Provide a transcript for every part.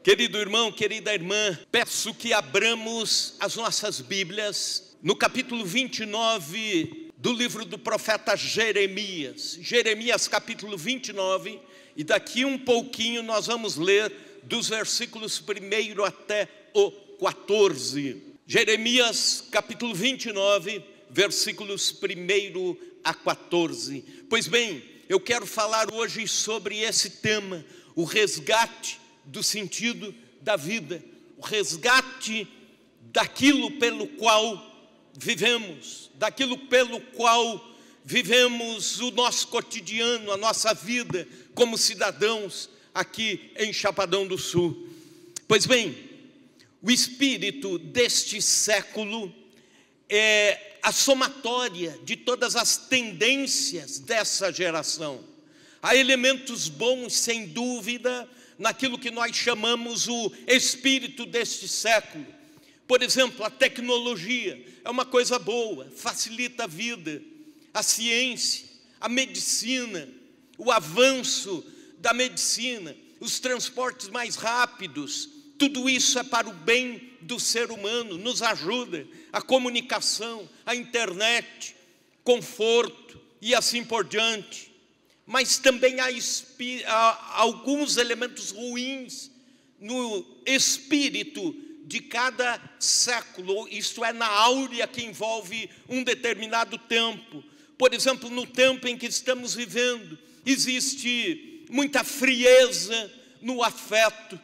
Querido irmão, querida irmã, peço que abramos as nossas Bíblias no capítulo 29 do livro do profeta Jeremias. Jeremias capítulo 29, e daqui um pouquinho nós vamos ler dos versículos 1 até o 14. Jeremias capítulo 29, versículos 1 a 14. Pois bem, eu quero falar hoje sobre esse tema, o resgate do sentido da vida, o resgate daquilo pelo qual vivemos, daquilo pelo qual vivemos o nosso cotidiano, a nossa vida como cidadãos aqui em Chapadão do Sul. Pois bem, o espírito deste século é a somatória de todas as tendências dessa geração. Há elementos bons, sem dúvida, naquilo que nós chamamos o espírito deste século. Por exemplo, a tecnologia é uma coisa boa, facilita a vida, a ciência, a medicina, o avanço da medicina, os transportes mais rápidos, tudo isso é para o bem do ser humano, nos ajuda, a comunicação, a internet, conforto e assim por diante. Mas também há alguns elementos ruins no espírito de cada século, isto é, na áurea que envolve um determinado tempo. Por exemplo, no tempo em que estamos vivendo, existe muita frieza no afeto.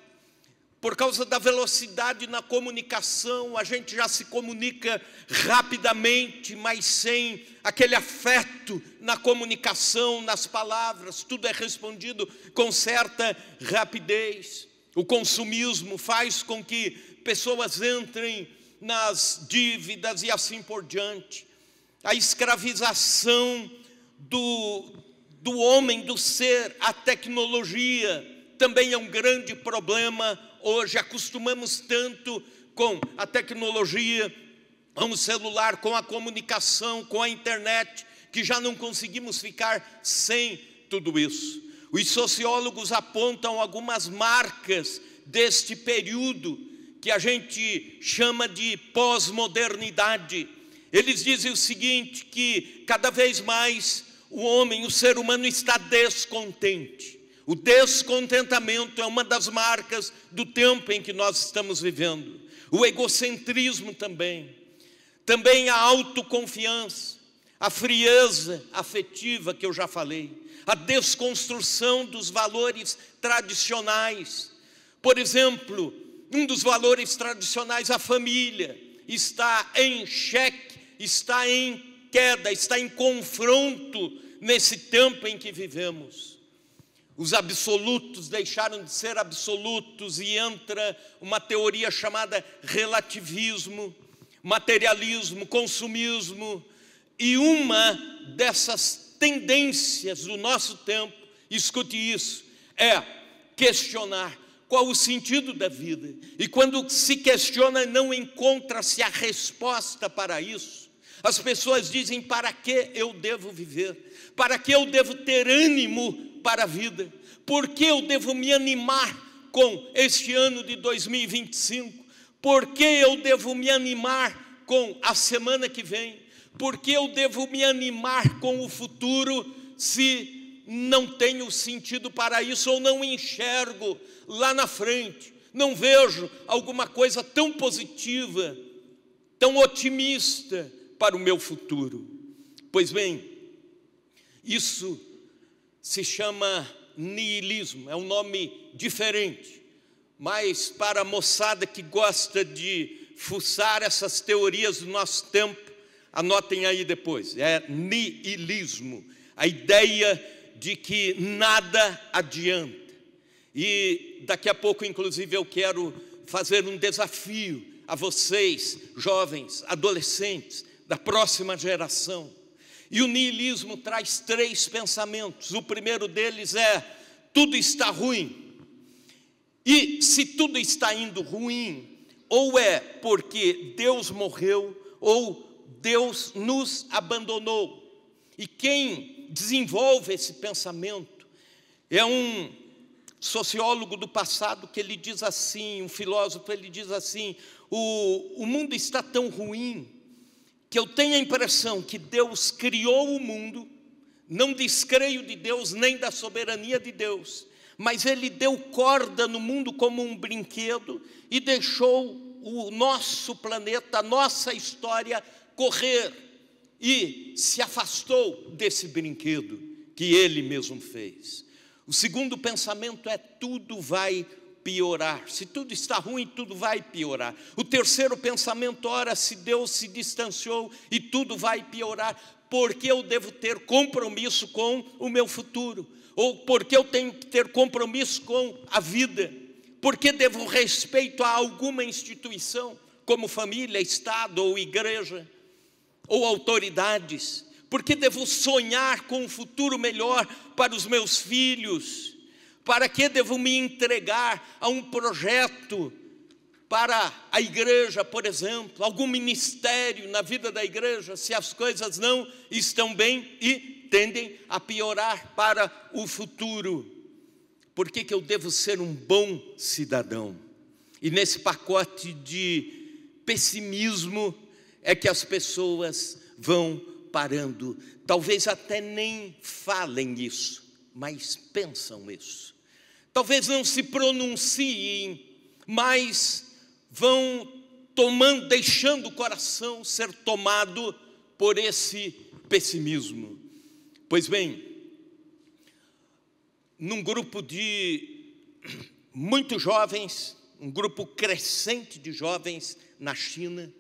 Por causa da velocidade na comunicação, a gente já se comunica rapidamente, mas sem aquele afeto na comunicação, nas palavras. Tudo é respondido com certa rapidez. O consumismo faz com que pessoas entrem nas dívidas e assim por diante. A escravização do homem, do ser, a tecnologia também é um grande problema. Hoje acostumamos tanto com a tecnologia, com o celular, com a comunicação, com a internet, que já não conseguimos ficar sem tudo isso. Os sociólogos apontam algumas marcas deste período que a gente chama de pós-modernidade. Eles dizem o seguinte, que cada vez mais o homem, o ser humano está descontente. O descontentamento é uma das marcas do tempo em que nós estamos vivendo. O egocentrismo também. Também a autoconfiança, a frieza afetiva que eu já falei. A desconstrução dos valores tradicionais. Por exemplo, um dos valores tradicionais, a família, está em xeque, está em queda, está em confronto nesse tempo em que vivemos. Os absolutos deixaram de ser absolutos e entra uma teoria chamada relativismo, materialismo, consumismo. E uma dessas tendências do nosso tempo, escute isso, é questionar qual o sentido da vida. E quando se questiona, não encontra-se a resposta para isso. As pessoas dizem: para que eu devo viver? Para que eu devo ter ânimo para a vida? Por que eu devo me animar com este ano de 2025? Por que eu devo me animar com a semana que vem? Por que eu devo me animar com o futuro se não tenho sentido para isso ou não enxergo lá na frente? Não vejo alguma coisa tão positiva, tão otimista para o meu futuro. Pois bem, isso se chama niilismo, é um nome diferente, mas para a moçada que gosta de fuçar essas teorias do nosso tempo, anotem aí depois, é niilismo, a ideia de que nada adianta. E daqui a pouco, inclusive, eu quero fazer um desafio a vocês, jovens, adolescentes, da próxima geração. E o niilismo traz três pensamentos. O primeiro deles é: tudo está ruim. E se tudo está indo ruim, ou é porque Deus morreu, ou Deus nos abandonou. E quem desenvolve esse pensamento é um sociólogo do passado, que ele diz assim, um filósofo, ele diz assim: o mundo está tão ruim que eu tenho a impressão que Deus criou o mundo, não descreio de Deus nem da soberania de Deus, mas Ele deu corda no mundo como um brinquedo e deixou o nosso planeta, a nossa história correr, e se afastou desse brinquedo que Ele mesmo fez. O segundo pensamento é: tudo vai piorar. Se tudo está ruim, tudo vai piorar. O terceiro pensamento: ora, se Deus se distanciou e tudo vai piorar, porque eu devo ter compromisso com o meu futuro? Ou porque eu tenho que ter compromisso com a vida? Porque devo respeito a alguma instituição, como família, Estado ou igreja, ou autoridades? Porque devo sonhar com um futuro melhor para os meus filhos? Para que devo me entregar a um projeto para a igreja, por exemplo, algum ministério na vida da igreja, se as coisas não estão bem e tendem a piorar para o futuro? Por que eu devo ser um bom cidadão? E nesse pacote de pessimismo é que as pessoas vão parando, talvez até nem falem isso, mas pensam isso. Talvez não se pronunciem, mas vão tomando, deixando o coração ser tomado por esse pessimismo. Pois bem, num grupo de muitos jovens, um grupo crescente de jovens na China,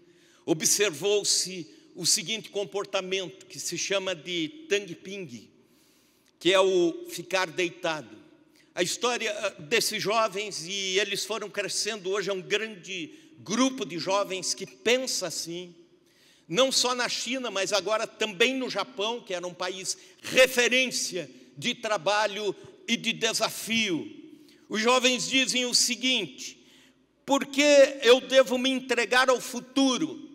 observou-se o seguinte comportamento, que se chama de Tang Ping, que é o ficar deitado. A história desses jovens, e eles foram crescendo, hoje é um grande grupo de jovens que pensa assim, não só na China, mas agora também no Japão, que era um país referência de trabalho e de desafio. Os jovens dizem o seguinte: por que eu devo me entregar ao futuro,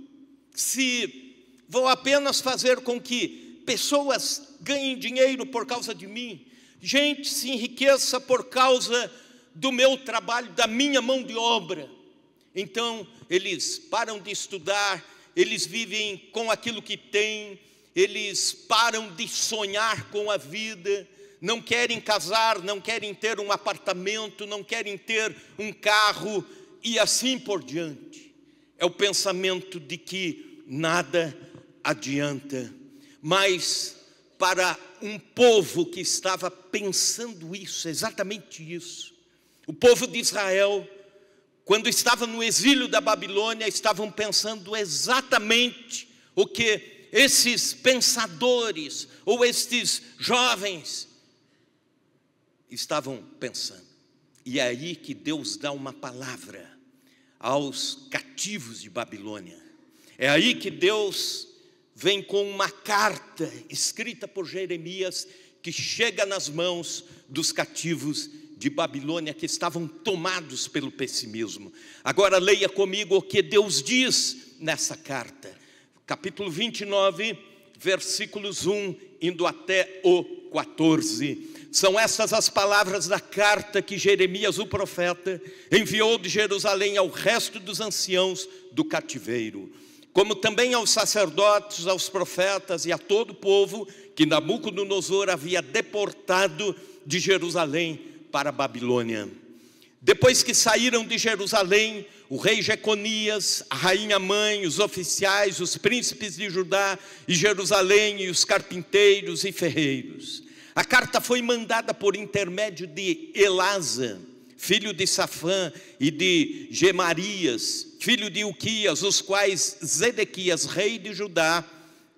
se vou apenas fazer com que pessoas ganhem dinheiro por causa de mim, gente se enriqueça por causa do meu trabalho, da minha mão de obra? Então eles param de estudar, eles vivem com aquilo que têm, eles param de sonhar com a vida, não querem casar, não querem ter um apartamento, não querem ter um carro e assim por diante. É o pensamento de que nada adianta. Mas para um povo que estava pensando isso, exatamente isso, o povo de Israel, quando estava no exílio da Babilônia, estavam pensando exatamente o que esses pensadores ou estes jovens estavam pensando. E é aí que Deus dá uma palavra aos cativos de Babilônia. É aí que Deus vem com uma carta escrita por Jeremias, que chega nas mãos dos cativos de Babilônia, que estavam tomados pelo pessimismo. Agora leia comigo o que Deus diz nessa carta. Capítulo 29, versículos 1, indo até o 14. São essas as palavras da carta que Jeremias, o profeta, enviou de Jerusalém ao resto dos anciãos do cativeiro, como também aos sacerdotes, aos profetas e a todo o povo que Nabucodonosor havia deportado de Jerusalém para a Babilônia. Depois que saíram de Jerusalém, o rei Jeconias, a rainha mãe, os oficiais, os príncipes de Judá e Jerusalém e os carpinteiros e ferreiros. A carta foi mandada por intermédio de Elasa, filho de Safã, e de Gemarias, filho de Uquias, os quais Zedequias, rei de Judá,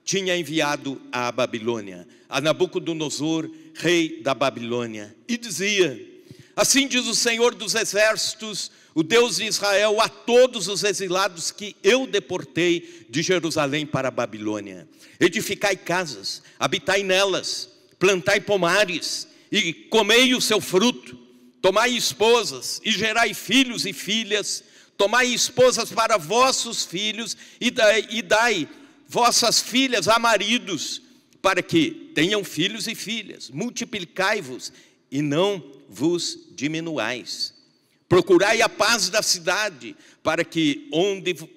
tinha enviado à Babilônia, a Nabucodonosor, rei da Babilônia. E dizia: assim diz o Senhor dos exércitos, o Deus de Israel, a todos os exilados que eu deportei de Jerusalém para a Babilônia: edificai casas, habitai nelas, plantai pomares e comei o seu fruto, tomai esposas e gerai filhos e filhas, tomai esposas para vossos filhos e dai vossas filhas a maridos, para que tenham filhos e filhas, multiplicai-vos e não vos diminuais. Procurai a paz da cidade,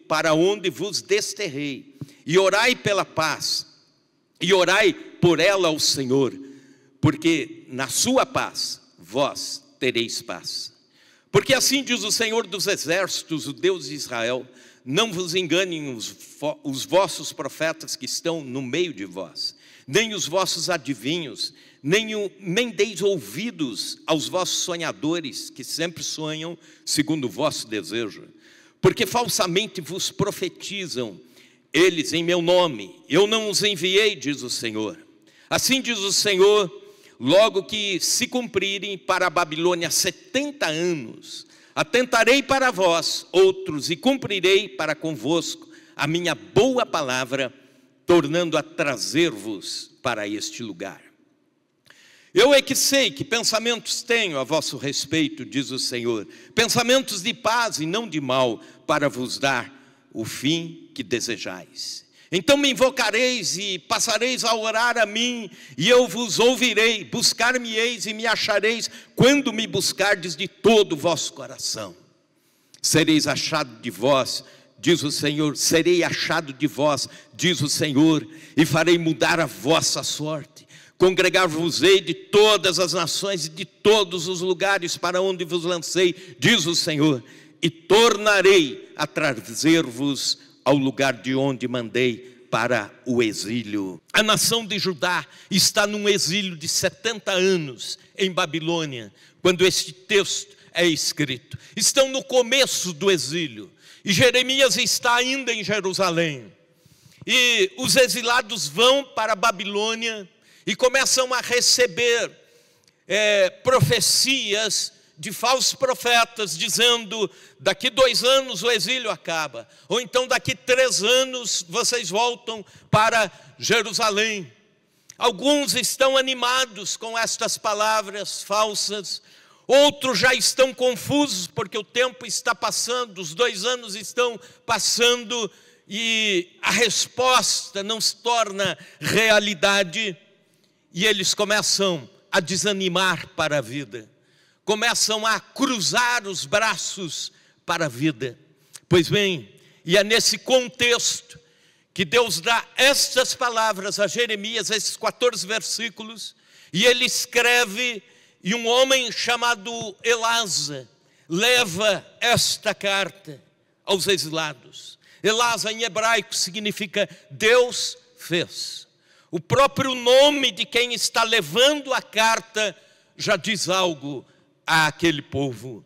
para onde vos desterrei, e orai pela paz, e orai por ela ao Senhor, porque na sua paz vós tereis paz. Porque assim diz o Senhor dos exércitos, o Deus de Israel: não vos enganem os vossos profetas que estão no meio de vós, nem os vossos adivinhos, nem deis ouvidos aos vossos sonhadores, que sempre sonham segundo o vosso desejo. Porque falsamente vos profetizam eles em meu nome, eu não os enviei, diz o Senhor. Assim diz o Senhor: logo que se cumprirem para a Babilônia 70 anos, atentarei para vós outros e cumprirei para convosco a minha boa palavra, tornando a trazer-vos para este lugar. Eu é que sei que pensamentos tenho a vosso respeito, diz o Senhor, pensamentos de paz e não de mal, para vos dar o fim que desejais. Então me invocareis e passareis a orar a mim, e eu vos ouvirei, buscar-me-eis e me achareis, quando me buscardes de todo o vosso coração. Sereis achado de vós, diz o Senhor, serei achado de vós, diz o Senhor, e farei mudar a vossa sorte. Congregar-vos-ei de todas as nações e de todos os lugares para onde vos lancei, diz o Senhor, e tornarei a trazer-vos ao lugar de onde mandei para o exílio. A nação de Judá está num exílio de 70 anos em Babilônia, quando este texto é escrito. Estão no começo do exílio, e Jeremias está ainda em Jerusalém. E os exilados vão para a Babilônia e começam a receber profecias de falsos profetas, dizendo: daqui 2 anos o exílio acaba, ou então daqui 3 anos vocês voltam para Jerusalém. Alguns estão animados com estas palavras falsas, outros já estão confusos, porque o tempo está passando, os 2 anos estão passando, e a resposta não se torna realidade, e eles começam a desanimar para a vida, começam a cruzar os braços para a vida. Pois bem, e é nesse contexto que Deus dá estas palavras a Jeremias, esses 14 versículos, e ele escreve, e um homem chamado Elasa leva esta carta aos exilados. Elasa em hebraico significa Deus fez. O próprio nome de quem está levando a carta já diz algo àquele povo.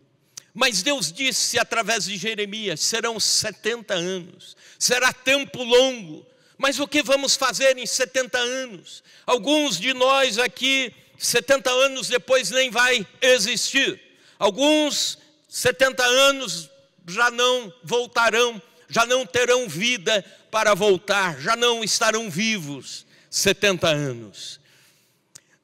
Mas Deus disse através de Jeremias: serão 70 anos, será tempo longo. Mas o que vamos fazer em 70 anos? Alguns de nós aqui, 70 anos depois nem vai existir. Alguns 70 anos já não voltarão, já não terão vida para voltar, já não estarão vivos 70 anos.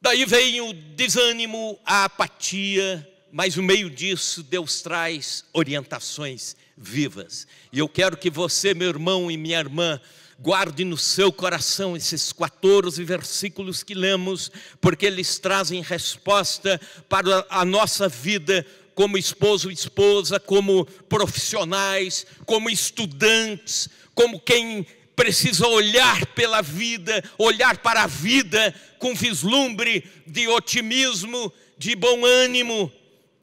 Daí vem o desânimo, a apatia, mas no meio disso Deus traz orientações vivas. E eu quero que você, meu irmão e minha irmã, guarde no seu coração esses 14 versículos que lemos, porque eles trazem resposta para a nossa vida como esposo e esposa, como profissionais, como estudantes, como quem precisa olhar pela vida, olhar para a vida com vislumbre de otimismo, de bom ânimo.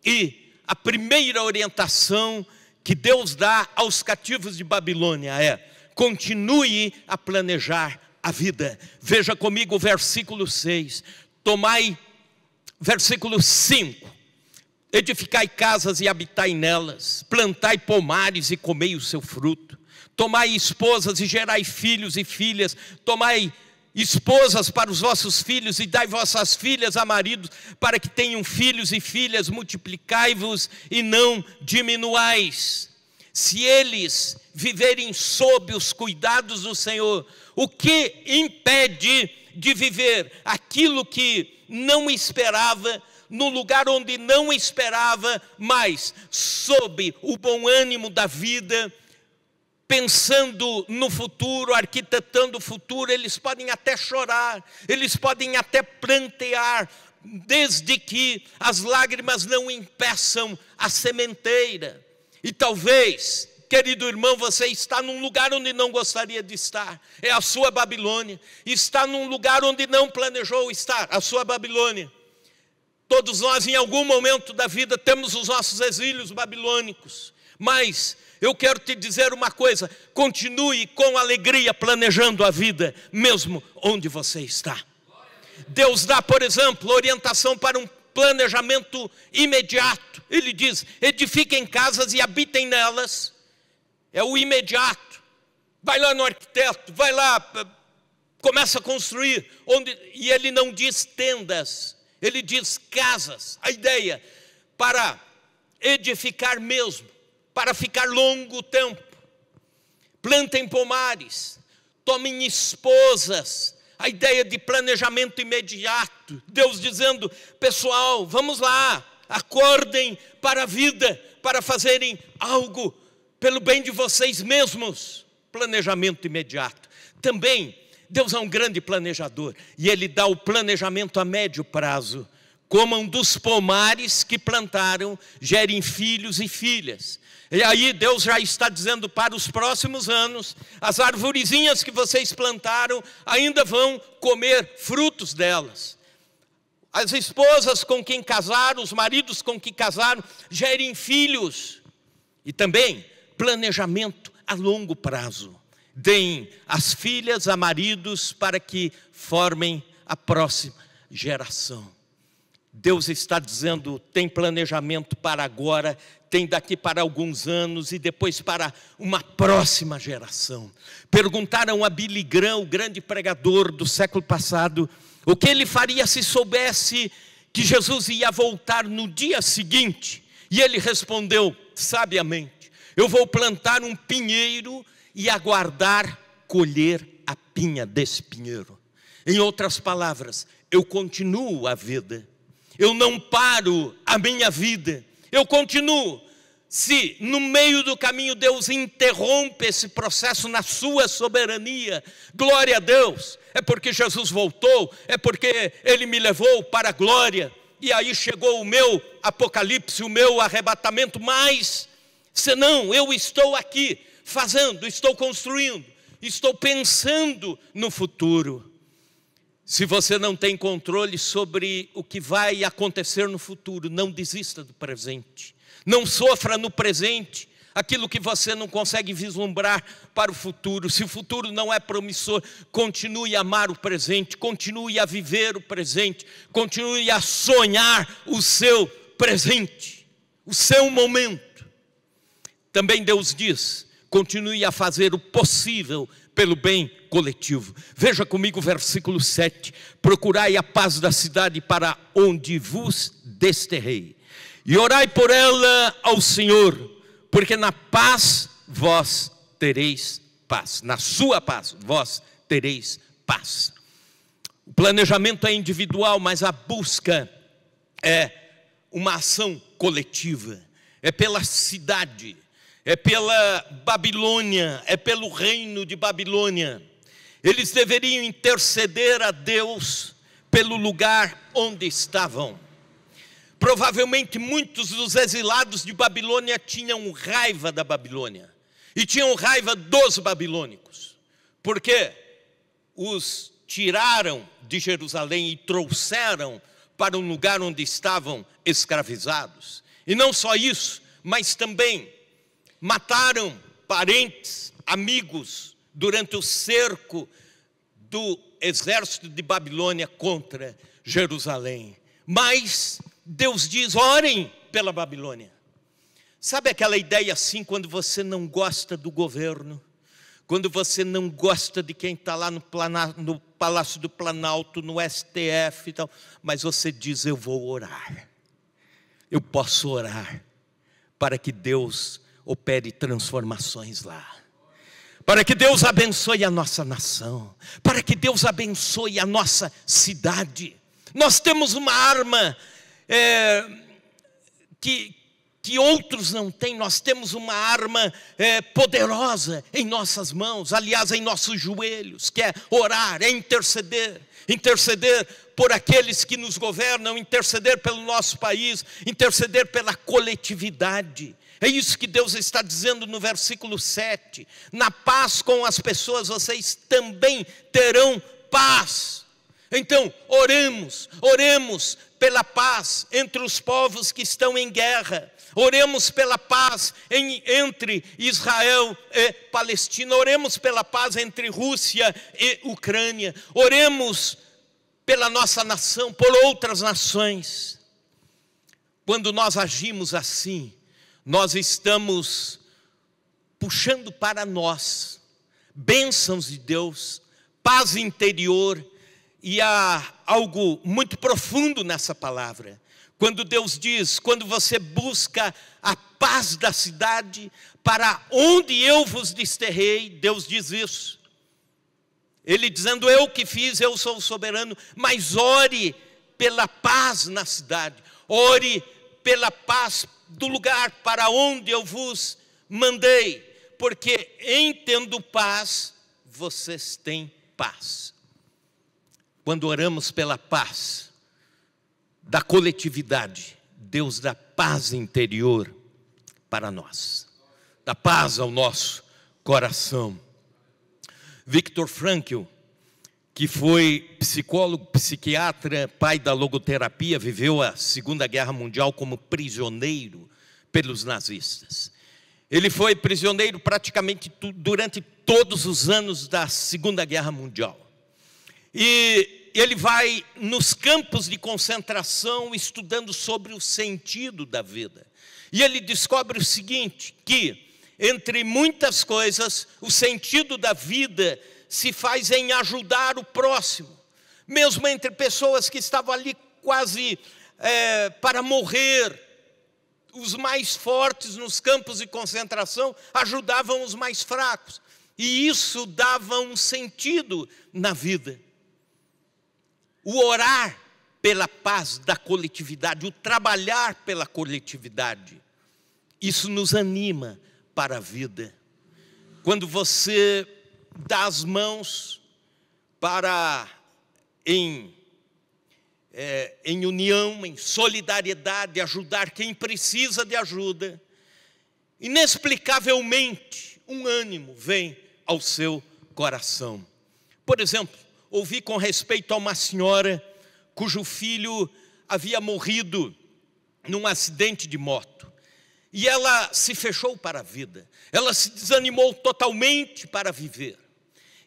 E a primeira orientação que Deus dá aos cativos de Babilônia é: continue a planejar a vida. Veja comigo o versículo 6. Versículo 5. Edificai casas e habitai nelas, plantai pomares e comei o seu fruto. Tomai esposas e gerai filhos e filhas, tomai esposas para os vossos filhos e dai vossas filhas a maridos, para que tenham filhos e filhas, multiplicai-vos e não diminuais. Se eles viverem sob os cuidados do Senhor, o que impede de viver aquilo que não esperava, no lugar onde não esperava, mas sob o bom ânimo da vida, pensando no futuro, arquitetando o futuro? Eles podem até chorar, eles podem até prantear, desde que as lágrimas não impeçam a sementeira. E talvez, querido irmão, você está num lugar onde não gostaria de estar, é a sua Babilônia. Está num lugar onde não planejou estar, a sua Babilônia. Todos nós, em algum momento da vida, temos os nossos exílios babilônicos. Mas eu quero te dizer uma coisa: continue com alegria planejando a vida, mesmo onde você está. Deus dá, por exemplo, orientação para um planejamento imediato. Ele diz: edifiquem casas e habitem nelas. É o imediato. Vai lá no arquiteto, vai lá, começa a construir. E ele não diz tendas, ele diz casas. A ideia, para edificar mesmo, para ficar longo tempo. Plantem pomares, tomem esposas. A ideia de planejamento imediato. Deus dizendo: pessoal, vamos lá, acordem para a vida, para fazerem algo pelo bem de vocês mesmos. Planejamento imediato. Também, Deus é um grande planejador, e Ele dá o planejamento a médio prazo. Comam dos pomares que plantaram, gerem filhos e filhas. E aí Deus já está dizendo para os próximos anos: as arvorezinhas que vocês plantaram ainda vão comer frutos delas. As esposas com quem casaram, os maridos com quem casaram, gerem filhos. E também planejamento a longo prazo. Deem as filhas a maridos para que formem a próxima geração. Deus está dizendo: tem planejamento para agora, tem daqui para alguns anos e depois para uma próxima geração. Perguntaram a Billy Graham, o grande pregador do século passado, o que ele faria se soubesse que Jesus ia voltar no dia seguinte. E ele respondeu sabiamente: eu vou plantar um pinheiro e aguardar colher a pinha desse pinheiro. Em outras palavras, eu continuo a vida. Eu não paro a minha vida, eu continuo. Se no meio do caminho Deus interrompe esse processo na sua soberania, glória a Deus, é porque Jesus voltou, é porque Ele me levou para a glória, e aí chegou o meu apocalipse, o meu arrebatamento. Mas, senão, eu estou aqui fazendo, estou construindo, estou pensando no futuro. Se você não tem controle sobre o que vai acontecer no futuro, não desista do presente. Não sofra no presente aquilo que você não consegue vislumbrar para o futuro. Se o futuro não é promissor, continue a amar o presente, continue a viver o presente, continue a sonhar o seu presente, o seu momento. Também Deus diz: continue a fazer o possível pelo bem coletivo. Veja comigo o versículo 7. Procurai a paz da cidade para onde vos desterrei, e orai por ela ao Senhor, porque na paz vós tereis paz. Na sua paz vós tereis paz. O planejamento é individual, mas a busca é uma ação coletiva. É pela cidade, é pela Babilônia, é pelo reino de Babilônia. Eles deveriam interceder a Deus pelo lugar onde estavam. Provavelmente muitos dos exilados de Babilônia tinham raiva da Babilônia, e tinham raiva dos babilônicos, porque os tiraram de Jerusalém e trouxeram para um lugar onde estavam escravizados. E não só isso, mas também mataram parentes, amigos, durante o cerco do exército de Babilônia contra Jerusalém. Mas Deus diz: orem pela Babilônia. Sabe aquela ideia assim, quando você não gosta do governo, quando você não gosta de quem está lá no Palácio do Planalto, no STF e tal, mas você diz: eu vou orar, eu posso orar, para que Deus opere transformações lá, para que Deus abençoe a nossa nação, para que Deus abençoe a nossa cidade. Nós temos uma arma que que outros não têm. Nós temos uma arma poderosa em nossas mãos, aliás, em nossos joelhos, que é orar, é interceder. Interceder por aqueles que nos governam, interceder pelo nosso país, interceder pela coletividade. É isso que Deus está dizendo no versículo 7. Na paz com as pessoas, vocês também terão paz. Então, oremos pela paz entre os povos que estão em guerra. Oremos pela paz entre Israel e Palestina. Oremos pela paz entre Rússia e Ucrânia. Oremos pela nossa nação, por outras nações. Quando nós agimos assim, nós estamos puxando para nós bênçãos de Deus, paz interior, e há algo muito profundo nessa palavra. Quando Deus diz, quando você busca a paz da cidade, para onde eu vos desterrei, Deus diz isso. Ele dizendo, eu que fiz, eu sou o soberano, mas ore pela paz na cidade, ore pela paz do lugar para onde eu vos mandei, porque em tendo paz, vocês têm paz. Quando oramos pela paz da coletividade, Deus dá paz interior para nós, dá paz ao nosso coração. Viktor Frankl, que foi psicólogo, psiquiatra, pai da logoterapia, viveu a Segunda Guerra Mundial como prisioneiro pelos nazistas. Ele foi prisioneiro praticamente durante todos os anos da Segunda Guerra Mundial. E ele vai nos campos de concentração estudando sobre o sentido da vida. E ele descobre o seguinte, que entre muitas coisas, o sentido da vida se faz em ajudar o próximo. Mesmo entre pessoas que estavam ali quase para morrer, os mais fortes nos campos de concentração ajudavam os mais fracos. E isso dava um sentido na vida. O orar pela paz da coletividade, o trabalhar pela coletividade, isso nos anima para a vida. Quando você dá as mãos para em união, em solidariedade, ajudar quem precisa de ajuda, inexplicavelmente um ânimo vem ao seu coração. Por exemplo, ouvi com respeito a uma senhora cujo filho havia morrido num acidente de moto. E ela se fechou para a vida, ela se desanimou totalmente para viver.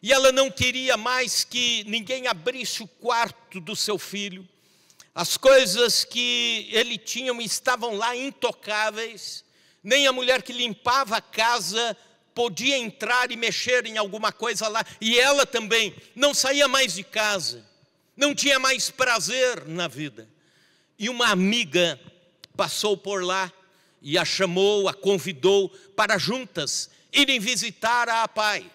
E ela não queria mais que ninguém abrisse o quarto do seu filho. As coisas que ele tinha estavam lá intocáveis. Nem a mulher que limpava a casa podia entrar e mexer em alguma coisa lá. E ela também não saía mais de casa, não tinha mais prazer na vida. E uma amiga passou por lá e a chamou, a convidou para juntas irem visitar a APAI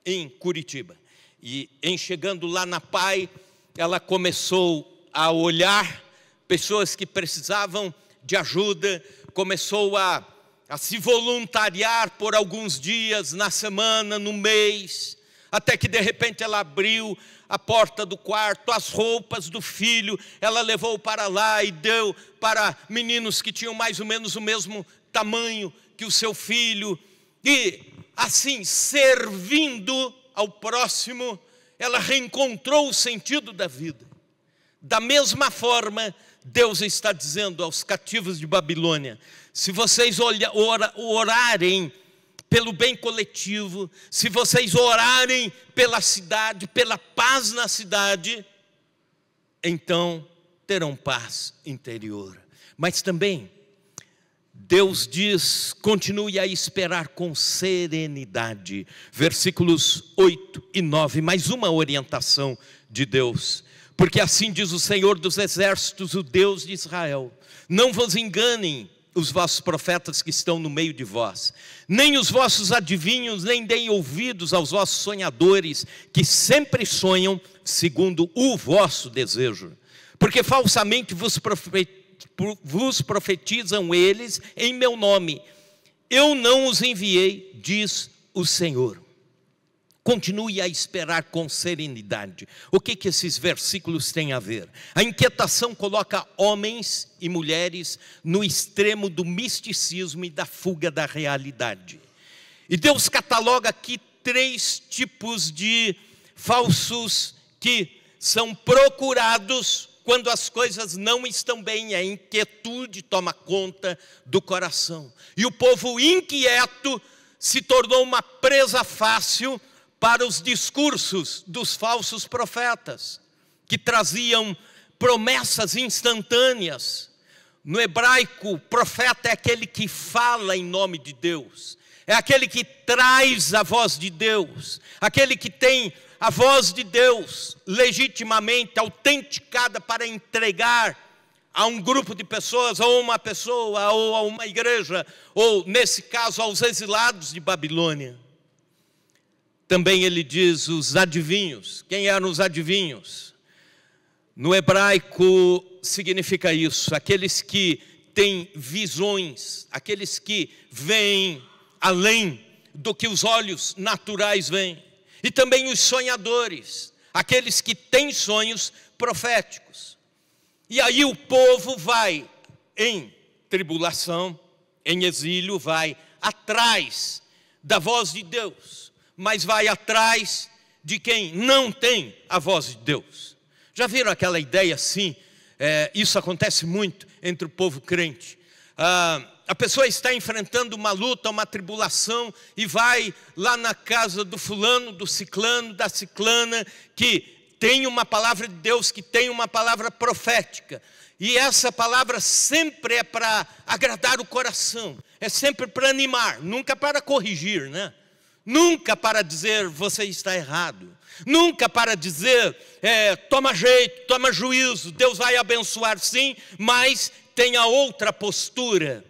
em Curitiba. E em chegando lá na APAI, ela começou a olhar pessoas que precisavam de ajuda, começou a se voluntariar por alguns dias, na semana, no mês, até que de repente ela abriu a porta do quarto, as roupas do filho, ela levou para lá e deu para meninos que tinham mais ou menos o mesmo tamanho que o seu filho. E assim, servindo ao próximo, ela reencontrou o sentido da vida. Da mesma forma, Deus está dizendo aos cativos de Babilônia, se vocês orarem pelo bem coletivo, se vocês orarem pela cidade, pela paz na cidade, então terão paz interior. Mas também, Deus diz, continue a esperar com serenidade. Versículos 8 e 9, mais uma orientação de Deus. Porque assim diz o Senhor dos Exércitos, o Deus de Israel, não vos enganem os vossos profetas que estão no meio de vós, nem os vossos adivinhos, nem deem ouvidos aos vossos sonhadores, que sempre sonham segundo o vosso desejo. Porque falsamente vos vos profetizam eles em meu nome. Eu não os enviei, diz o Senhor. Continue a esperar com serenidade. O que esses versículos têm a ver? A inquietação coloca homens e mulheres no extremo do misticismo e da fuga da realidade. E Deus cataloga aqui 3 tipos de falsos que são procurados quando as coisas não estão bem. A inquietude toma conta do coração. E o povo inquieto se tornou uma presa fácil para os discursos dos falsos profetas, que traziam promessas instantâneas. No hebraico, profeta é aquele que fala em nome de Deus, é aquele que traz a voz de Deus, aquele que tem a voz de Deus legitimamente autenticada para entregar a um grupo de pessoas, ou uma pessoa, ou a uma igreja, ou nesse caso aos exilados de Babilônia. Também ele diz os adivinhos. Quem eram os adivinhos? No hebraico significa isso, aqueles que têm visões, aqueles que veem além do que os olhos naturais veem. E também os sonhadores, aqueles que têm sonhos proféticos. E aí o povo vai em tribulação, em exílio, vai atrás da voz de Deus, mas vai atrás de quem não tem a voz de Deus. Já viram aquela ideia assim? Isso acontece muito entre o povo crente. A pessoa está enfrentando uma luta, uma tribulação, e vai lá na casa do fulano, do ciclano, da ciclana, que tem uma palavra de Deus, que tem uma palavra profética. E essa palavra sempre é para agradar o coração, é sempre para animar, nunca para corrigir, né? Nunca para dizer você está errado, nunca para dizer toma jeito, toma juízo, Deus vai abençoar sim, mas tenha outra postura.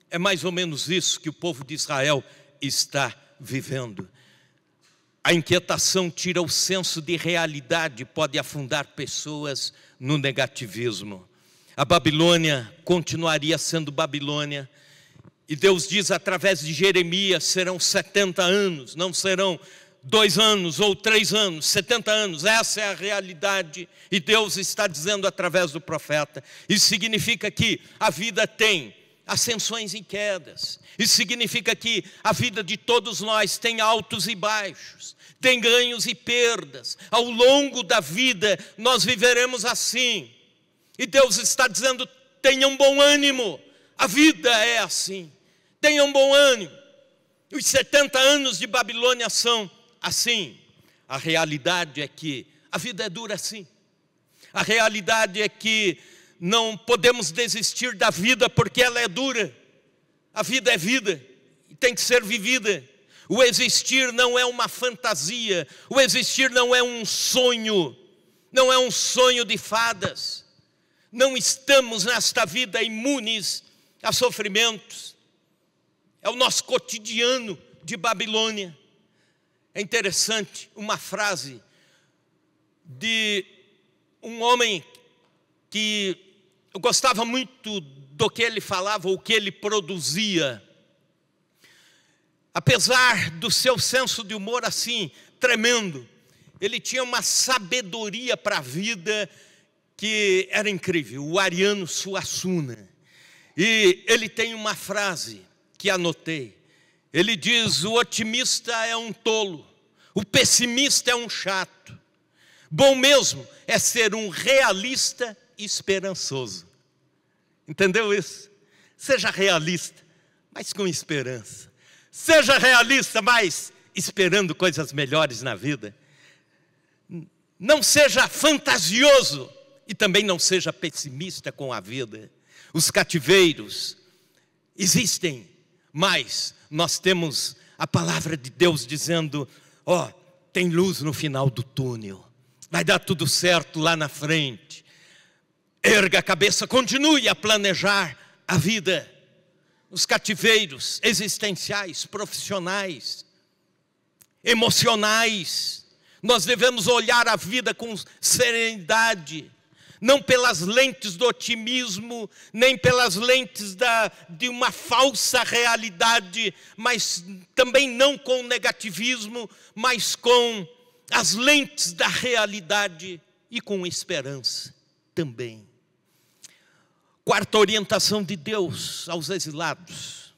É mais ou menos isso que o povo de Israel está vivendo. A inquietação tira o senso de realidade, pode afundar pessoas no negativismo. A Babilônia continuaria sendo Babilônia. E Deus diz através de Jeremias, serão 70 anos, não serão 2 anos ou 3 anos, 70 anos, essa é a realidade. E Deus está dizendo através do profeta. Isso significa que a vida tem ascensões e quedas. Isso significa que a vida de todos nós tem altos e baixos, tem ganhos e perdas. Ao longo da vida nós viveremos assim. E Deus está dizendo, tenham bom ânimo, a vida é assim. Tenham bom ânimo. Os 70 anos de Babilônia são assim. A realidade é que a vida é dura assim. A realidade é que não podemos desistir da vida porque ela é dura. A vida é vida e tem que ser vivida. O existir não é uma fantasia. O existir não é um sonho. Não é um sonho de fadas. Não estamos nesta vida imunes a sofrimentos. É o nosso cotidiano de Babilônia. É interessante uma frase de um homem que eu gostava muito do que ele falava, o que ele produzia. Apesar do seu senso de humor assim, tremendo, ele tinha uma sabedoria para a vida que era incrível, o Ariano Suassuna. E ele tem uma frase que anotei. Ele diz, o otimista é um tolo, o pessimista é um chato. Bom mesmo é ser um realista esperançoso. Entendeu isso? Seja realista, mas com esperança. Seja realista, mas esperando coisas melhores na vida. Não seja fantasioso e também não seja pessimista com a vida. Os cativeiros existem, mas nós temos a palavra de Deus dizendo, tem luz no final do túnel. Vai dar tudo certo lá na frente. Erga a cabeça, continue a planejar a vida. Os cativeiros existenciais, profissionais, emocionais. Nós devemos olhar a vida com serenidade. não pelas lentes do otimismo, nem pelas lentes de uma falsa realidade, mas também não com negativismo, mas com as lentes da realidade e com esperança também. Quarta orientação de Deus aos exilados.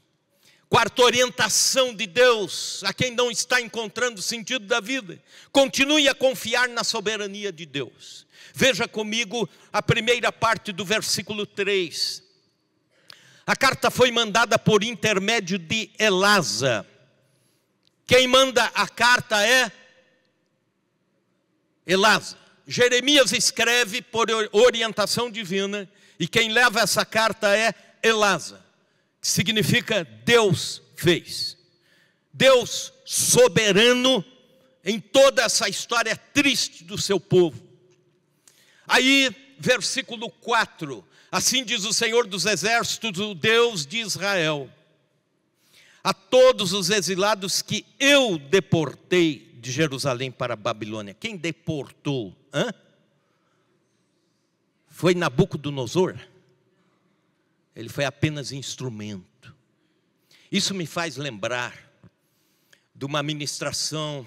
Quarta orientação de Deus a quem não está encontrando o sentido da vida: continue a confiar na soberania de Deus. Veja comigo a primeira parte do versículo 3. A carta foi mandada por intermédio de Elasa. Quem manda a carta é Elasa. Jeremias escreve por orientação divina, e quem leva essa carta é Elasa, que significa Deus fez. Deus soberano em toda essa história triste do seu povo. Aí, versículo 4, assim diz o Senhor dos Exércitos, o Deus de Israel: a todos os exilados que eu deportei de Jerusalém para a Babilônia. Quem deportou? Foi Nabucodonosor? Ele foi apenas instrumento. Isso me faz lembrar de uma ministração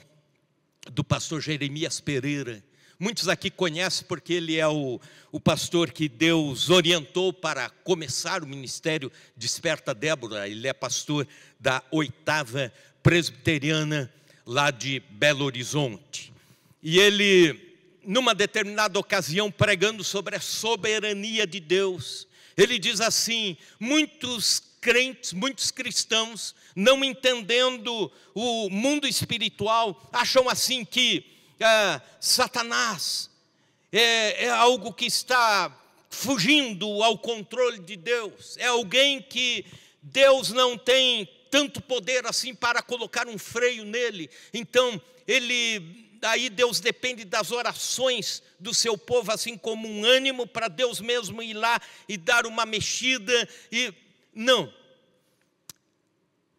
do pastor Jeremias Pereira. Muitos aqui conhecem porque ele é o pastor que Deus orientou para começar o ministério Desperta Débora. Ele é pastor da 8ª Presbiteriana lá de Belo Horizonte. E ele, numa determinada ocasião, pregando sobre a soberania de Deus, ele diz assim: muitos crentes, muitos cristãos, não entendendo o mundo espiritual, acham assim que Satanás é algo que está fugindo ao controle de Deus, é alguém que Deus não tem tanto poder assim para colocar um freio nele. Então aí Deus depende das orações do seu povo, assim como um ânimo para Deus mesmo ir lá e dar uma mexida. E não,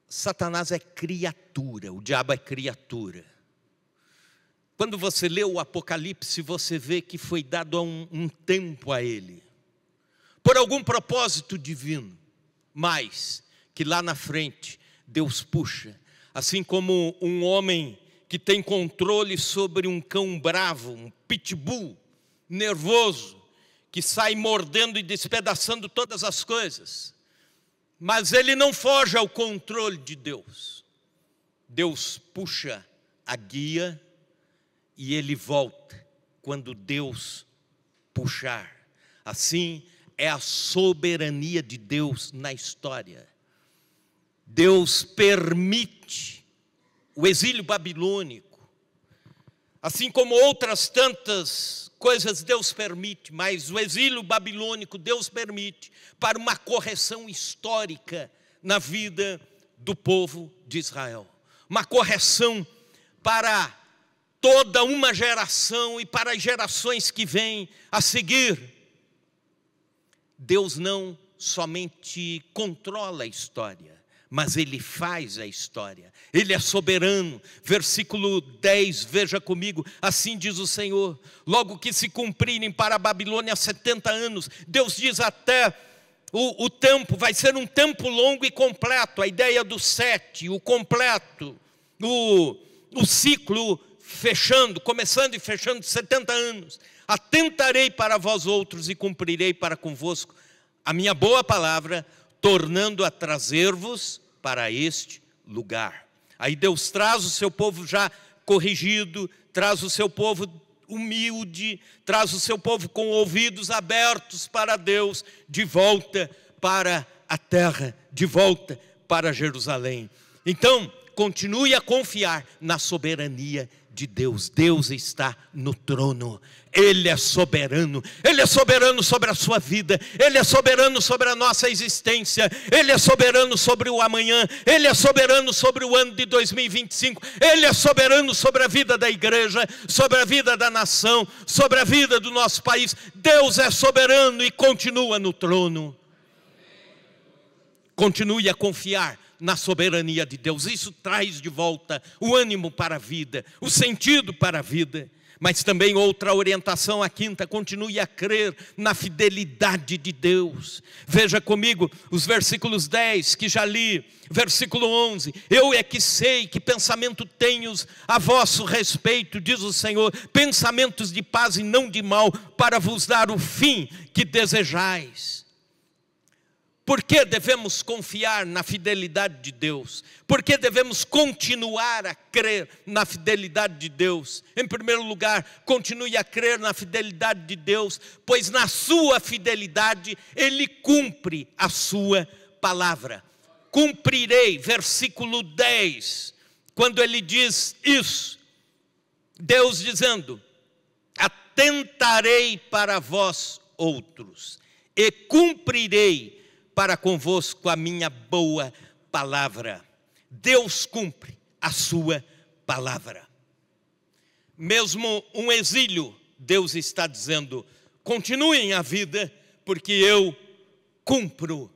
Satanás é criatura, o diabo é criatura. Quando você lê o Apocalipse, você vê que foi dado um tempo a ele, por algum propósito divino, mas que lá na frente Deus puxa, assim como um homem que tem controle sobre um cão bravo, um pitbull nervoso, que sai mordendo e despedaçando todas as coisas, mas ele não foge ao controle de Deus. Deus puxa a guia e ele volta quando Deus puxar. Assim é a soberania de Deus na história. Deus permite o exílio babilônico, assim como outras tantas coisas Deus permite, mas o exílio babilônico Deus permite para uma correção histórica na vida do povo de Israel. Uma correção para toda uma geração e para as gerações que vêm a seguir. Deus não somente controla a história, mas Ele faz a história. Ele é soberano. Versículo 10, veja comigo: assim diz o Senhor: logo que se cumprirem para a Babilônia 70 anos, Deus diz até o tempo, vai ser um tempo longo e completo. A ideia do 7, o completo, o ciclo fechando, começando e fechando 70 anos. Atentarei para vós outros e cumprirei para convosco a minha boa palavra, tornando a trazer-vos para este lugar. Aí Deus traz o seu povo já corrigido, traz o seu povo humilde, traz o seu povo com ouvidos abertos para Deus, de volta para a terra, de volta para Jerusalém. Então, continue a confiar na soberania de Deus. Deus está no trono. Ele é soberano. Ele é soberano sobre a sua vida. Ele é soberano sobre a nossa existência. Ele é soberano sobre o amanhã. Ele é soberano sobre o ano de 2025. Ele é soberano sobre a vida da igreja, sobre a vida da nação, sobre a vida do nosso país. Deus é soberano e continua no trono. Continue a confiar na soberania de Deus. Isso traz de volta o ânimo para a vida, o sentido para a vida. Mas também outra orientação, a quinta, continue a crer na fidelidade de Deus. Veja comigo os versículos 10 que já li, versículo 11. Eu é que sei que pensamento tenho a vosso respeito, diz o Senhor, pensamentos de paz e não de mal, para vos dar o fim que desejais. Por que devemos confiar na fidelidade de Deus? Por que devemos continuar a crer na fidelidade de Deus? Em primeiro lugar, continue a crer na fidelidade de Deus, pois na sua fidelidade Ele cumpre a sua palavra. Cumprirei, versículo 10, quando Ele diz isso, Deus dizendo, atentarei para vós outros, e cumprirei para convosco a minha boa palavra. Deus cumpre a sua palavra. Mesmo um exílio, Deus está dizendo, continuem a vida, porque eu cumpro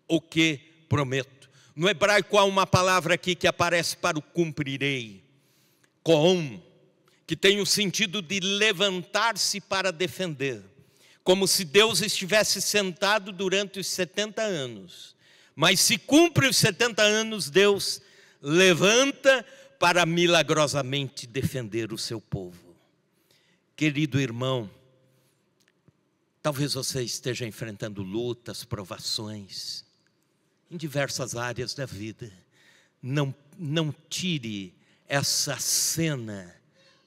o que prometo. No hebraico há uma palavra aqui que aparece para o cumprirei, koom, que tem o sentido de levantar-se para defender. Como se Deus estivesse sentado durante os 70 anos. Mas se cumpre os 70 anos, Deus levanta para milagrosamente defender o seu povo. Querido irmão, talvez você esteja enfrentando lutas, provações, em diversas áreas da vida. Não tire essa cena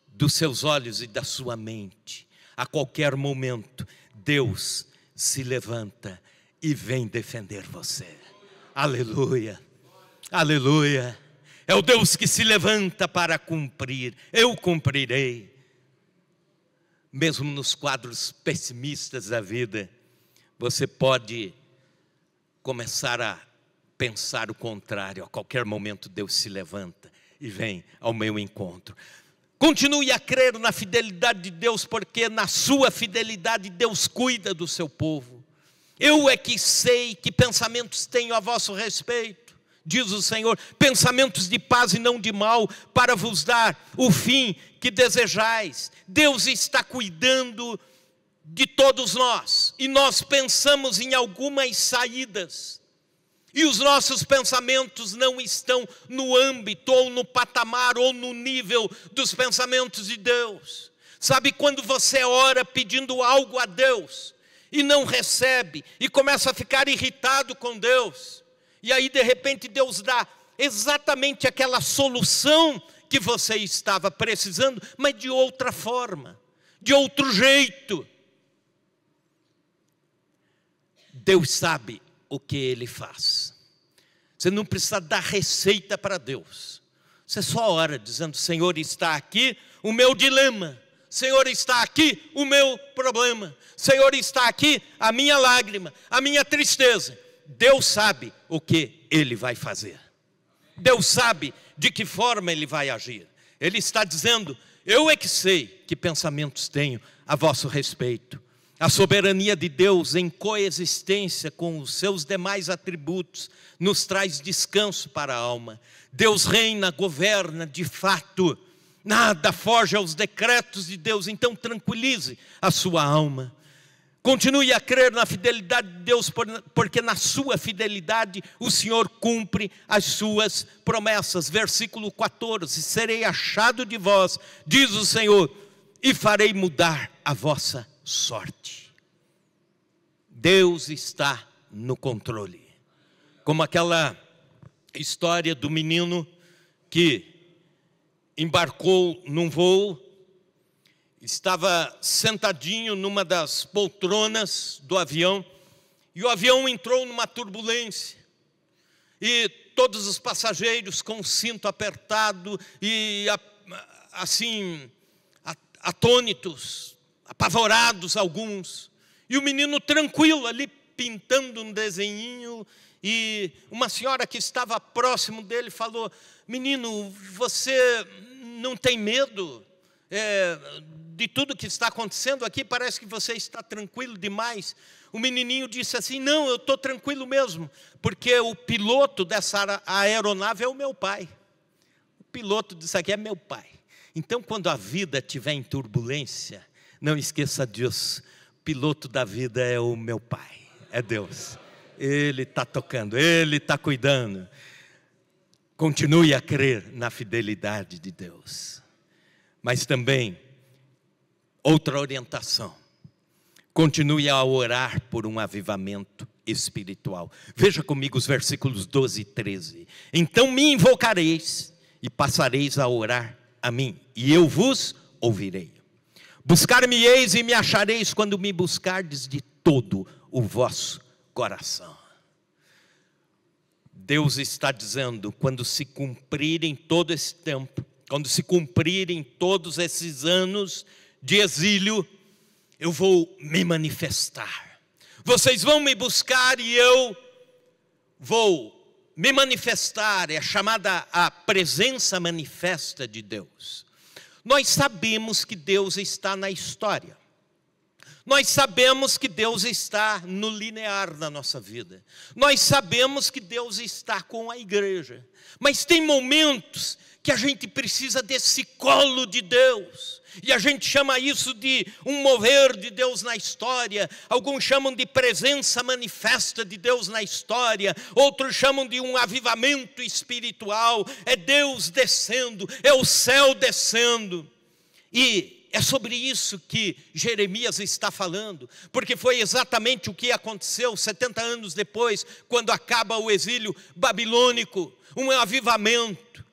dos seus olhos e da sua mente. A qualquer momento, Deus se levanta e vem defender você. Aleluia, aleluia. É o Deus que se levanta para cumprir. Eu cumprirei. Mesmo nos quadros pessimistas da vida, você pode começar a pensar o contrário. A qualquer momento Deus se levanta e vem ao meu encontro. Continue a crer na fidelidade de Deus, porque na sua fidelidade Deus cuida do seu povo. Eu é que sei que pensamentos tenho a vosso respeito, diz o Senhor, pensamentos de paz e não de mal, para vos dar o fim que desejais. Deus está cuidando de todos nós, e nós pensamos em algumas saídas. E os nossos pensamentos não estão no âmbito, ou no patamar, ou no nível dos pensamentos de Deus. Sabe quando você ora pedindo algo a Deus, e não recebe, e começa a ficar irritado com Deus, e aí de repente Deus dá exatamente aquela solução que você estava precisando, mas de outra forma, de outro jeito. Deus sabe o que Ele faz. Você não precisa dar receita para Deus. Você só ora dizendo, Senhor, está aqui o meu dilema. Senhor, está aqui o meu problema. Senhor, está aqui a minha lágrima, a minha tristeza. Deus sabe o que Ele vai fazer. Deus sabe de que forma Ele vai agir. Ele está dizendo, eu é que sei que pensamentos tenho a vosso respeito. A soberania de Deus em coexistência com os seus demais atributos nos traz descanso para a alma. Deus reina, governa de fato. Nada foge aos decretos de Deus, então tranquilize a sua alma. Continue a crer na fidelidade de Deus, porque na sua fidelidade o Senhor cumpre as suas promessas. Versículo 14, serei achado de vós, diz o Senhor, e farei mudar a vossa sorte. Deus está no controle. Como aquela história do menino que embarcou num voo, estava sentadinho numa das poltronas do avião, e o avião entrou numa turbulência, e todos os passageiros com o cinto apertado, e assim, atônitos, apavorados alguns, e o menino tranquilo ali, pintando um desenhinho, e uma senhora que estava próximo dele falou, menino, você não tem medo de tudo que está acontecendo aqui? Parece que você está tranquilo demais. O menininho disse assim, não, eu estou tranquilo mesmo, porque o piloto dessa aeronave é o meu pai. O piloto disso aqui é meu pai. Então, quando a vida estiver em turbulência, não esqueça disso. O piloto da vida é o meu Pai, é Deus. Ele está tocando, Ele está cuidando. Continue a crer na fidelidade de Deus. Mas também, outra orientação. Continue a orar por um avivamento espiritual. Veja comigo os versículos 12 e 13. Então me invocareis e passareis a orar a mim, e eu vos ouvirei. Buscar-me-eis e me achareis quando me buscardes de todo o vosso coração. Deus está dizendo, quando se cumprirem todo esse tempo, quando se cumprirem todos esses anos de exílio, eu vou me manifestar. Vocês vão me buscar e eu vou me manifestar. É chamada a presença manifesta de Deus. Nós sabemos que Deus está na história. Nós sabemos que Deus está no linear da nossa vida. Nós sabemos que Deus está com a igreja. Mas tem momentos que a gente precisa desse colo de Deus. E a gente chama isso de um mover de Deus na história. Alguns chamam de presença manifesta de Deus na história. Outros chamam de um avivamento espiritual. É Deus descendo, é o céu descendo. E é sobre isso que Jeremias está falando. Porque foi exatamente o que aconteceu 70 anos depois, quando acaba o exílio babilônico. Um avivamento.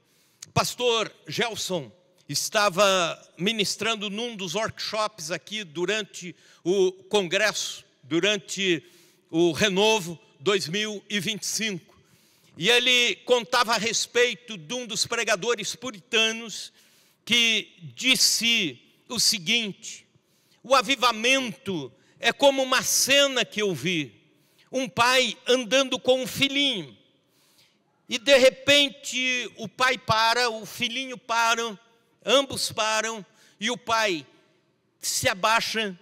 Pastor Gelson estava ministrando num dos workshops aqui durante o congresso, durante o Renovo 2025. E ele contava a respeito de um dos pregadores puritanos que disse o seguinte: o avivamento é como uma cena que eu vi, um pai andando com um filhinho. E de repente o pai para, o filhinho para, ambos param, e o pai se abaixa,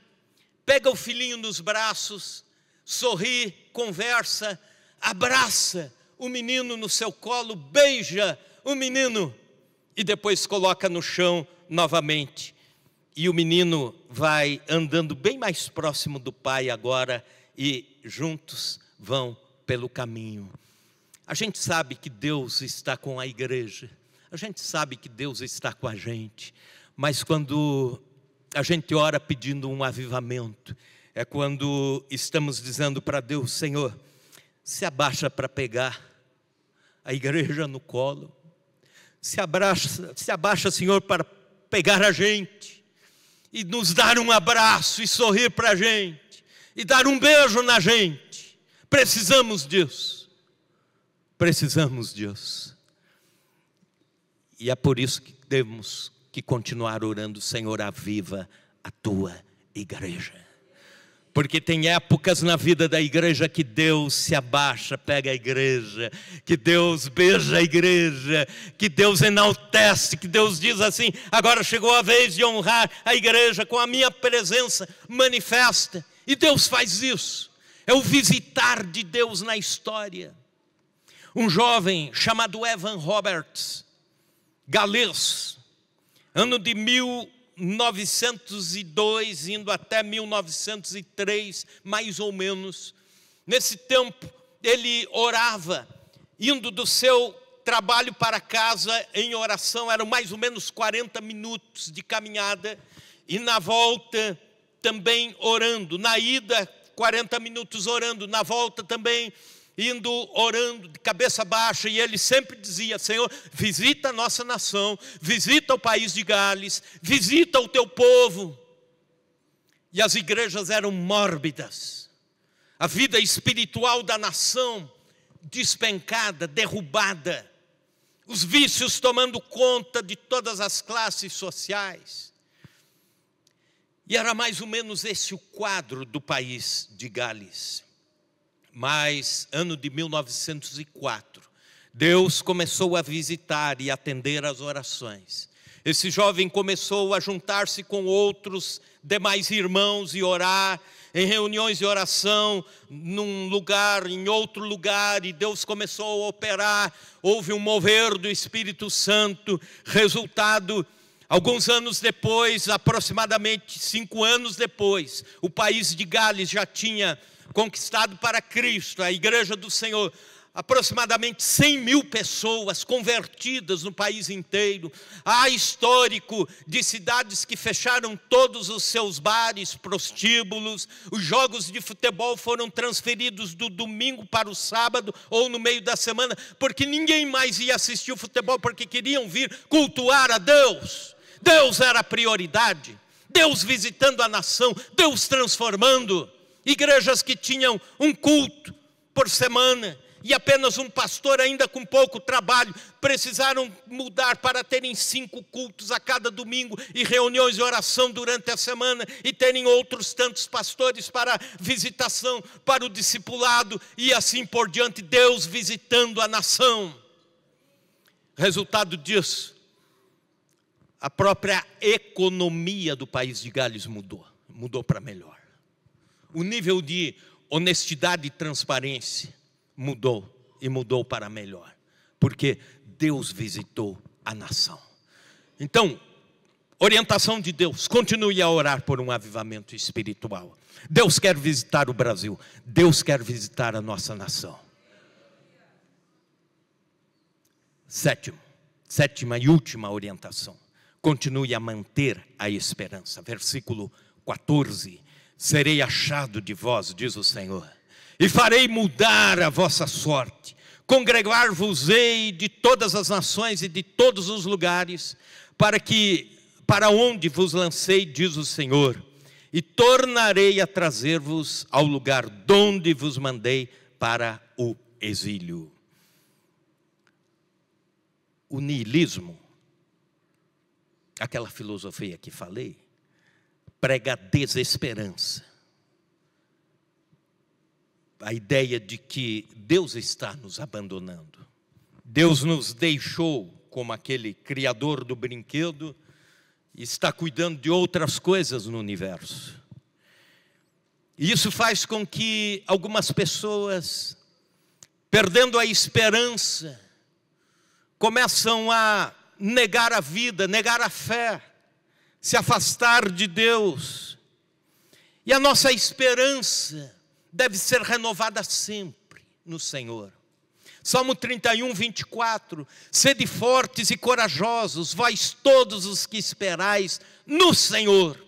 pega o filhinho nos braços, sorri, conversa, abraça o menino no seu colo, beija o menino e depois coloca no chão novamente. E o menino vai andando bem mais próximo do pai agora e juntos vão pelo caminho. A gente sabe que Deus está com a igreja, a gente sabe que Deus está com a gente, mas quando a gente ora pedindo um avivamento, é quando estamos dizendo para Deus: Senhor, se abaixa para pegar a igreja no colo, se abaixa, Senhor, para pegar a gente, e nos dar um abraço, e sorrir para a gente, e dar um beijo na gente. Precisamos disso. Precisamos disso. E é por isso que temos que continuar orando: Senhor, aviva a tua igreja. Porque tem épocas na vida da igreja que Deus se abaixa, pega a igreja, que Deus beija a igreja, que Deus enaltece, que Deus diz assim: agora chegou a vez de honrar a igreja com a minha presença manifesta. E Deus faz isso. É o visitar de Deus na história. Um jovem chamado Evan Roberts, galês, ano de 1902, indo até 1903, mais ou menos. Nesse tempo, ele orava, indo do seu trabalho para casa em oração, eram mais ou menos 40 minutos de caminhada, e na volta também orando, na ida 40 minutos orando, na volta também indo orando de cabeça baixa. E ele sempre dizia: Senhor, visita a nossa nação, visita o país de Gales, visita o teu povo. E as igrejas eram mórbidas, a vida espiritual da nação despencada, derrubada, os vícios tomando conta de todas as classes sociais. E era mais ou menos esse o quadro do país de Gales. Mas, ano de 1904, Deus começou a visitar e atender às orações. Esse jovem começou a juntar-se com outros demais irmãos e orar em reuniões de oração, num lugar, em outro lugar, e Deus começou a operar. Houve um mover do Espírito Santo, resultado, Alguns anos depois, aproximadamente 5 anos depois, o país de Gales já tinha conquistado para Cristo, a igreja do Senhor, aproximadamente 100 mil pessoas convertidas no país inteiro. Há histórico de cidades que fecharam todos os seus bares, prostíbulos. Os jogos de futebol foram transferidos do domingo para o sábado ou no meio da semana, porque ninguém mais ia assistir o futebol, porque queriam vir cultuar a Deus. Deus era a prioridade. Deus visitando a nação, Deus transformando. Igrejas que tinham um culto por semana, e apenas um pastor, ainda com pouco trabalho, precisaram mudar para terem 5 cultos a cada domingo e reuniões de oração durante a semana, e terem outros tantos pastores para visitação, para o discipulado e assim por diante. Deus visitando a nação. Resultado disso, a própria economia do país de Gales mudou para melhor. O nível de honestidade e transparência mudou, e mudou para melhor, porque Deus visitou a nação. Então, orientação de Deus: continue a orar por um avivamento espiritual. Deus quer visitar o Brasil, Deus quer visitar a nossa nação. Sétima e última orientação: continue a manter a esperança. Versículo 14: serei achado de vós, diz o Senhor, e farei mudar a vossa sorte. Congregar-vos-ei de todas as nações e de todos os lugares, para onde vos lancei, diz o Senhor, e tornarei a trazer-vos ao lugar donde vos mandei para o exílio. O niilismo, aquela filosofia que falei, prega a desesperança. A ideia de que Deus está nos abandonando. Deus nos deixou como aquele criador do brinquedo e está cuidando de outras coisas no universo. E isso faz com que algumas pessoas, perdendo a esperança, começam a negar a vida, negar a fé, se afastar de Deus. E a nossa esperança deve ser renovada sempre no Senhor. Salmo 31, 24. Sede fortes e corajosos, vós todos os que esperais no Senhor.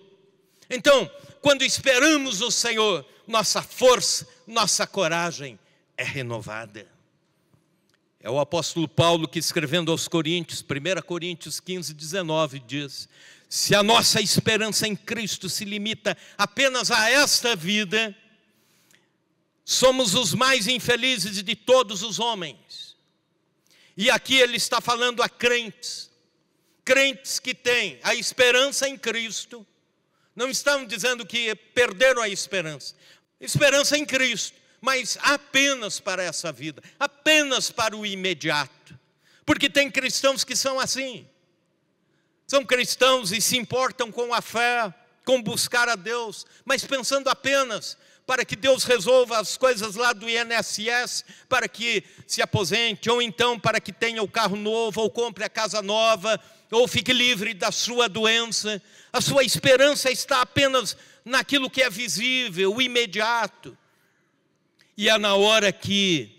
Então, quando esperamos no Senhor, nossa força, nossa coragem é renovada. É o apóstolo Paulo que, escrevendo aos Coríntios, 1 Coríntios 15, 19, diz: se a nossa esperança em Cristo se limita apenas a esta vida, somos os mais infelizes de todos os homens. E aqui ele está falando a crentes que têm a esperança em Cristo. Não estão dizendo que perderam a esperança em Cristo, mas apenas para essa vida, apenas para o imediato. Porque tem cristãos que são assim, são cristãos e se importam com a fé, com buscar a Deus, mas pensando apenas para que Deus resolva as coisas lá do INSS, para que se aposente, ou então para que tenha o carro novo, ou compre a casa nova, ou fique livre da sua doença. A sua esperança está apenas naquilo que é visível, o imediato. E é na hora que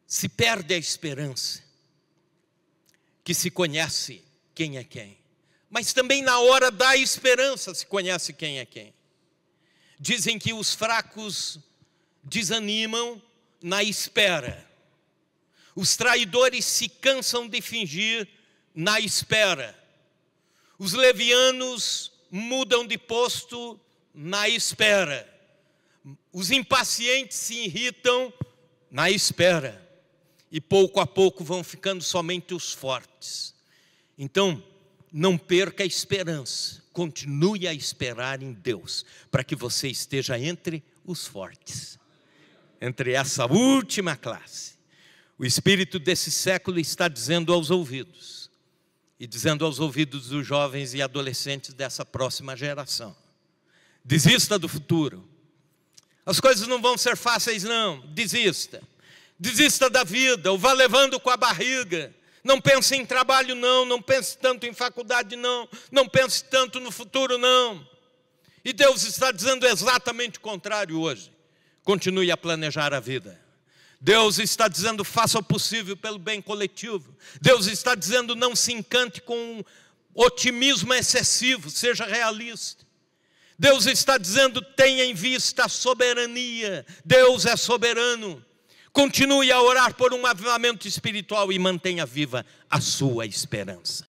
se perde a esperança, que se conhece quem é quem. Mas também na hora da esperança se conhece quem é quem. Dizem que os fracos desanimam na espera. Os traidores se cansam de fingir na espera. Os levianos mudam de posto na espera. Os impacientes se irritam na espera. E pouco a pouco vão ficando somente os fortes. Então, não perca a esperança. Continue a esperar em Deus, para que você esteja entre os fortes, entre essa última classe. O espírito desse século está dizendo aos ouvidos, e dizendo aos ouvidos dos jovens e adolescentes dessa próxima geração: desista do futuro, as coisas não vão ser fáceis não, desista da vida, ou vá levando com a barriga, Não pense em trabalho, não. Não pense tanto em faculdade, não. Não pense tanto no futuro, não. E Deus está dizendo exatamente o contrário hoje. Continue a planejar a vida. Deus está dizendo, faça o possível pelo bem coletivo. Deus está dizendo, não se encante com otimismo excessivo, seja realista. Deus está dizendo, tenha em vista a soberania. Deus é soberano. Continue a orar por um avivamento espiritual e mantenha viva a sua esperança.